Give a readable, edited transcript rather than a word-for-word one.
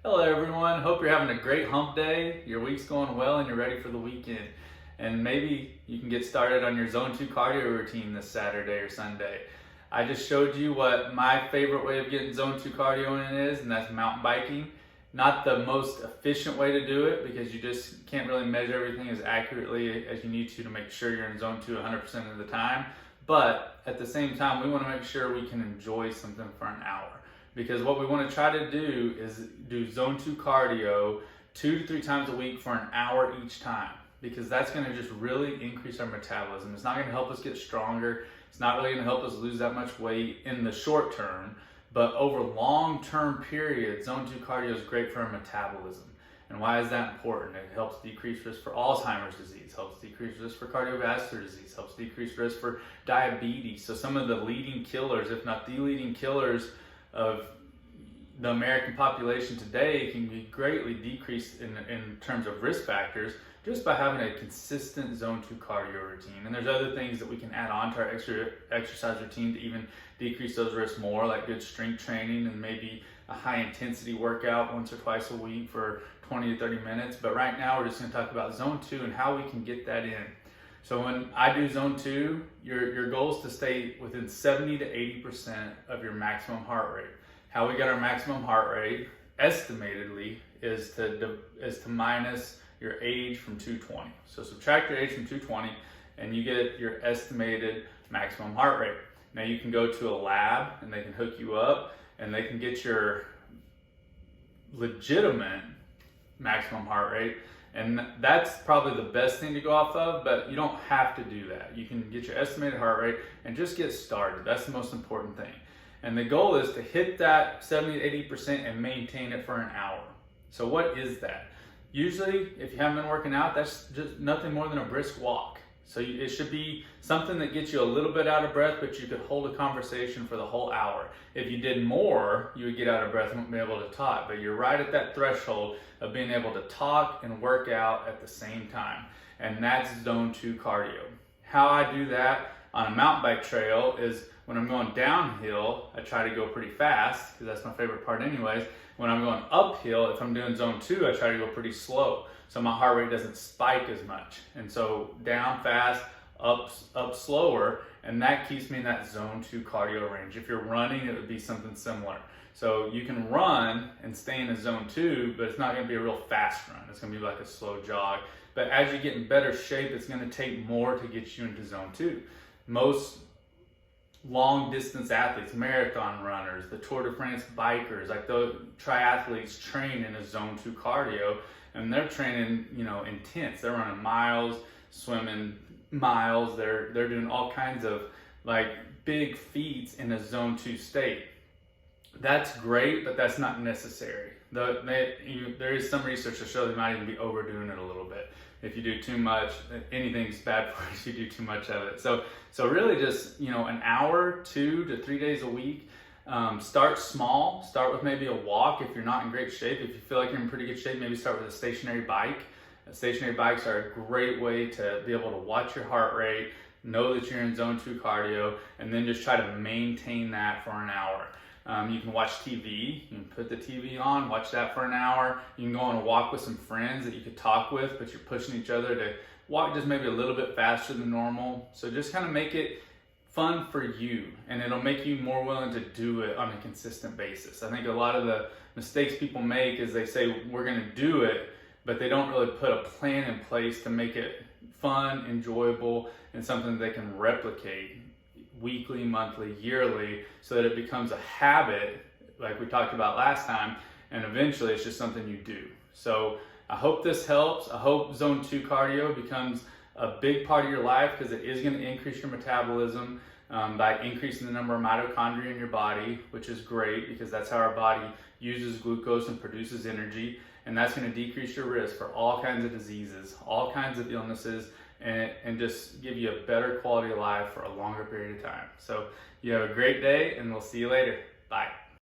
Hello everyone, hope you're having a great hump day, your week's going well and you're ready for the weekend. And maybe you can get started on your Zone 2 cardio routine this Saturday or Sunday. I just showed you what my favorite way of getting Zone 2 cardio in is, and that's mountain biking. Not the most efficient way to do it because you just can't really measure everything as accurately as you need to make sure you're in Zone 2 100% of the time. But at the same time, we want to make sure we can enjoy something for an hour. Because what we want to try to do is do Zone 2 cardio 2 to 3 times a week for an hour each time. Because that's going to just really increase our metabolism. It's not going to help us get stronger. It's not really going to help us lose that much weight in the short term. But over long-term periods, Zone 2 cardio is great for our metabolism. And why is that important? It helps decrease risk for Alzheimer's disease, helps decrease risk for cardiovascular disease, helps decrease risk for diabetes. So some of the leading killers, if not the leading killers of the American population today, can be greatly decreased in terms of risk factors just by having a consistent Zone 2 cardio routine. And there's other things that we can add on to our exercise routine to even decrease those risks more, like good strength training and maybe a high intensity workout once or twice a week for 20 to 30 minutes. But right now we're just going to talk about Zone 2 and how we can get that in. So when I do Zone 2, your goal is to stay within 70 to 80% of your maximum heart rate. How we get our maximum heart rate, estimatedly, is to minus your age from 220. So subtract your age from 220 and you get your estimated maximum heart rate. Now you can go to a lab and they can hook you up and they can get your legitimate maximum heart rate. And that's probably the best thing to go off of, but you don't have to do that. You can get your estimated heart rate and just get started. That's the most important thing. And the goal is to hit that 70 to 80% and maintain it for an hour. So what is that? Usually, if you haven't been working out, that's just nothing more than a brisk walk. So it should be something that gets you a little bit out of breath, but you could hold a conversation for the whole hour. If you did more, you would get out of breath and wouldn't be able to talk. But you're right at that threshold of being able to talk and work out at the same time. And that's Zone 2 cardio. How I do that on a mountain bike trail is when I'm going downhill, I try to go pretty fast because that's my favorite part anyways. When I'm going uphill, if I'm doing Zone 2, I try to go pretty slow so my heart rate doesn't spike as much. And so down fast, up slower, and that keeps me in that Zone 2 cardio range. If you're running, it would be something similar. So you can run and stay in a Zone 2, but it's not going to be a real fast run. It's going to be like a slow jog. But as you get in better shape, it's going to take more to get you into Zone 2. Most long distance athletes, marathon runners, the Tour de France bikers, like the triathletes train in a Zone 2 cardio, and they're training, intense. They're running miles, swimming miles. They're doing all kinds of like big feats in a Zone 2 state. That's great, but that's not necessary. There is some research to show they might even be overdoing it a little bit. If you do too much, anything's bad for you if you do too much of it. So really just, an hour, 2 to 3 days a week. Start small. Start with maybe a walk if you're not in great shape. If you feel like you're in pretty good shape, maybe start with a stationary bike. Stationary bikes are a great way to be able to watch your heart rate, know that you're in Zone 2 cardio, and then just try to maintain that for an hour. You can watch TV, you can put the TV on, watch that for an hour. You can go on a walk with some friends that you could talk with, but you're pushing each other to walk just maybe a little bit faster than normal. So just kind of make it fun for you, and it'll make you more willing to do it on a consistent basis. I think a lot of the mistakes people make is they say, we're gonna do it, but they don't really put a plan in place to make it fun, enjoyable, and something that they can replicate weekly, monthly, yearly, so that it becomes a habit like we talked about last time, and eventually it's just something you do. So I hope this helps. I hope Zone 2 cardio becomes a big part of your life because it is going to increase your metabolism by increasing the number of mitochondria in your body, which is great because that's how our body uses glucose and produces energy, and that's going to decrease your risk for all kinds of diseases, all kinds of illnesses, and just give you a better quality of life for a longer period of time. So you have a great day, and we'll see you later. Bye.